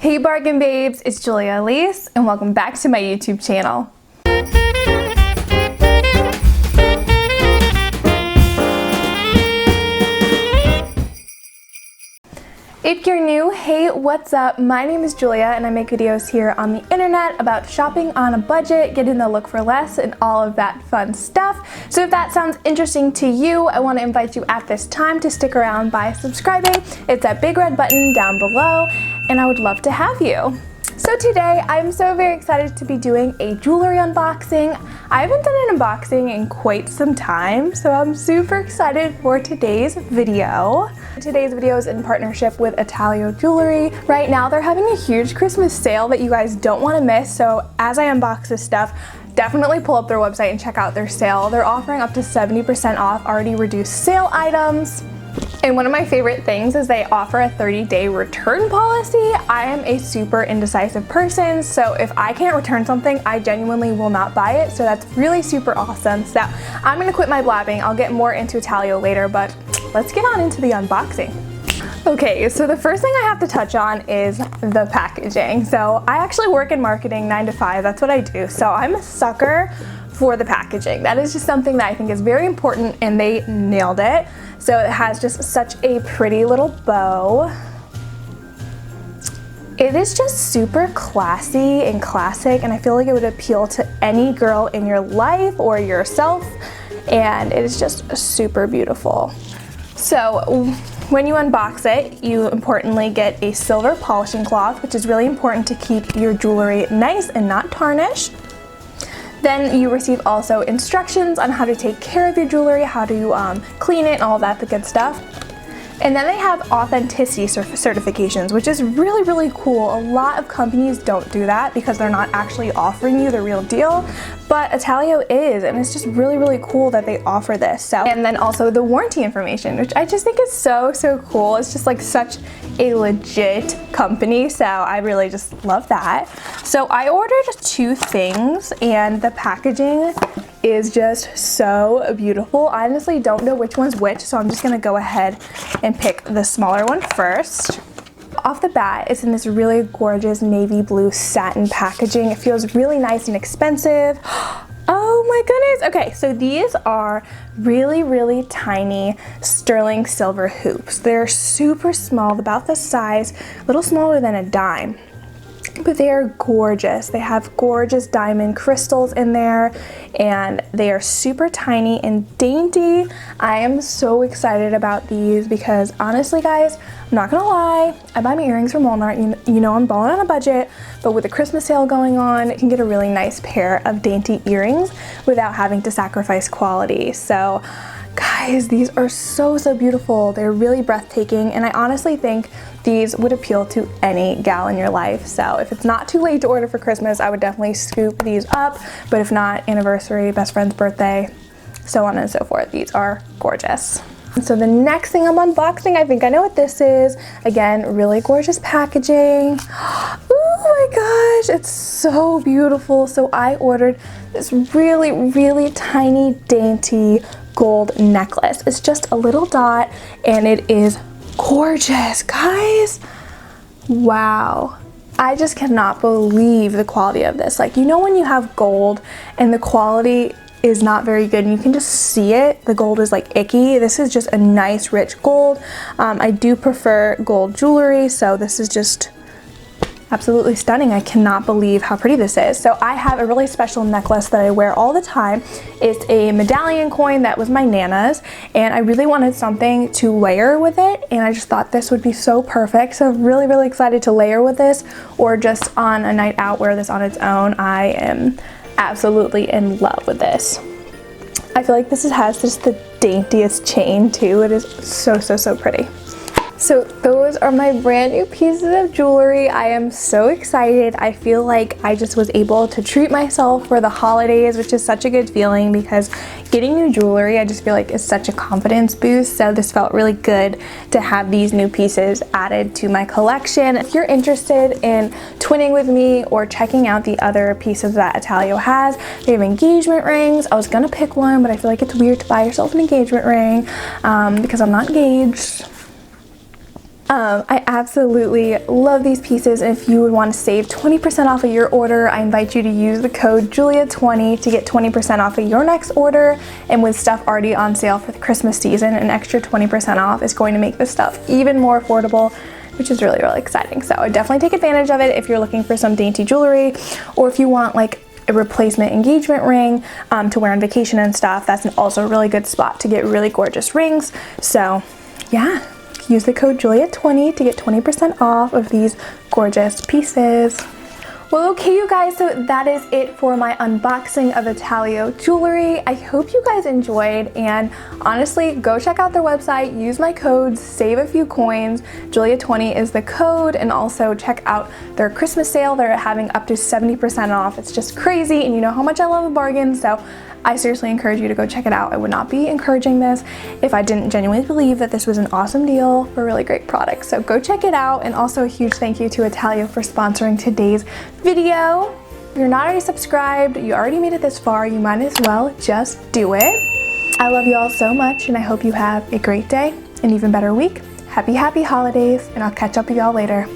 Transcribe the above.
Hey bargain babes, it's Julia Elise and welcome back to my YouTube channel. If you're new, hey, what's up? My name is Julia and I make videos here on the internet about shopping on a budget, getting the look for less, and all of that fun stuff. So if that sounds interesting to you, I want to invite you at this time to stick around by subscribing. It's that big red button down below and I would love to have you. So today, I'm so very excited to be doing a jewelry unboxing. I haven't done an unboxing in quite some time, so I'm super excited for today's video. Today's video is in partnership with Italo Jewelry. Right now, they're having a huge Christmas sale that you guys don't want to miss, so as I unbox this stuff, definitely pull up their website and check out their sale. They're offering up to 70% off already reduced sale items. And one of my favorite things is they offer a 30-day return policy. I am a super indecisive person, so if I can't return something, I genuinely will not buy it. So that's really super awesome. So I'm gonna quit my blabbing. I'll get more into Italo later, but let's get on into the unboxing. Okay, so the first thing I have to touch on is the packaging. So I actually work in marketing 9 to 5, that's what I do. So I'm a sucker for the packaging. That is just something that I think is very important and they nailed it. So it has just such a pretty little bow. It is just super classy and classic, and I feel like it would appeal to any girl in your life or yourself, and it is just super beautiful. So when you unbox it, you importantly get a silver polishing cloth, which is really important to keep your jewelry nice and not tarnished. Then you receive also instructions on how to take care of your jewelry, how to clean it, and all that the good stuff. And then they have authenticity certifications, which is really, really cool. A lot of companies don't do that because they're not actually offering you the real deal, but Italo is, and it's just really, really cool that they offer this. So, and then also the warranty information, which I just think is so, so cool. It's just like such a legit company, so I really just love that. So I ordered 2 things and the packaging is just so beautiful. I honestly don't know which one's which, so I'm just gonna go ahead and pick the smaller one first. Off the bat, it's in this really gorgeous navy blue satin packaging. It feels really nice and expensive. Oh my goodness. Okay, so these are really, really tiny sterling silver hoops. They're super small, about the size, a little smaller than a dime. But they are gorgeous. They have gorgeous diamond crystals in there and they are super tiny and dainty. I am so excited about these because honestly guys, I'm not gonna lie, I buy my earrings from Walmart. You know I'm balling on a budget, but with the Christmas sale going on, you can get a really nice pair of dainty earrings without having to sacrifice quality. So guys, these are so, so beautiful. They're really breathtaking, and I honestly think these would appeal to any gal in your life. So if it's not too late to order for Christmas, I would definitely scoop these up, but if not, anniversary, best friend's birthday, so on and so forth. These are gorgeous. So the next thing I'm unboxing, I think I know what this is. Again, really gorgeous packaging. Oh my gosh, it's so beautiful. So I ordered this really, really tiny, dainty gold necklace. It's just a little dot and it is gorgeous, guys. Wow. I just cannot believe the quality of this. Like, you know when you have gold and the quality is not very good and you can just see it, the gold is like icky. This is just a nice rich gold. I do prefer gold jewelry, so this is just absolutely stunning. I cannot believe how pretty this is. So I have a really special necklace that I wear all the time. It's a medallion coin that was my Nana's, and I really wanted something to layer with it, and I just thought this would be so perfect. So I'm really, really excited to layer with this, or just on a night out wear this on its own. I am absolutely in love with this. I feel like this has just the daintiest chain too. It is so, so, so pretty. So those are my brand new pieces of jewelry. I am so excited. I feel like I just was able to treat myself for the holidays, which is such a good feeling because getting new jewelry, I just feel like is such a confidence boost. So this felt really good to have these new pieces added to my collection. If you're interested in twinning with me or checking out the other pieces that Italo has, they have engagement rings. I was gonna pick one, but I feel like it's weird to buy yourself an engagement ring because I'm not engaged. I absolutely love these pieces, and if you would want to save 20% off of your order, I invite you to use the code Julia20 to get 20% off of your next order. And with stuff already on sale for the Christmas season, an extra 20% off is going to make this stuff even more affordable, which is really, really exciting. So I definitely take advantage of it if you're looking for some dainty jewelry, or if you want like a replacement engagement ring to wear on vacation and stuff. That's also a really good spot to get really gorgeous rings. So yeah. Use the code Julia20 to get 20% off of these gorgeous pieces. Well, okay, you guys, so that is it for my unboxing of Italo jewelry. I hope you guys enjoyed, and honestly, go check out their website, use my codes, save a few coins. Julia20 is the code, and also check out their Christmas sale. They're having up to 70% off. It's just crazy, and you know how much I love a bargain, so I seriously encourage you to go check it out. I would not be encouraging this if I didn't genuinely believe that this was an awesome deal for a really great product. So go check it out, and also a huge thank you to Italo for sponsoring today's video. If you're not already subscribed, you already made it this far, you might as well just do it. I love you all so much, and I hope you have a great day, an even better week. Happy holidays, and I'll catch up with y'all later.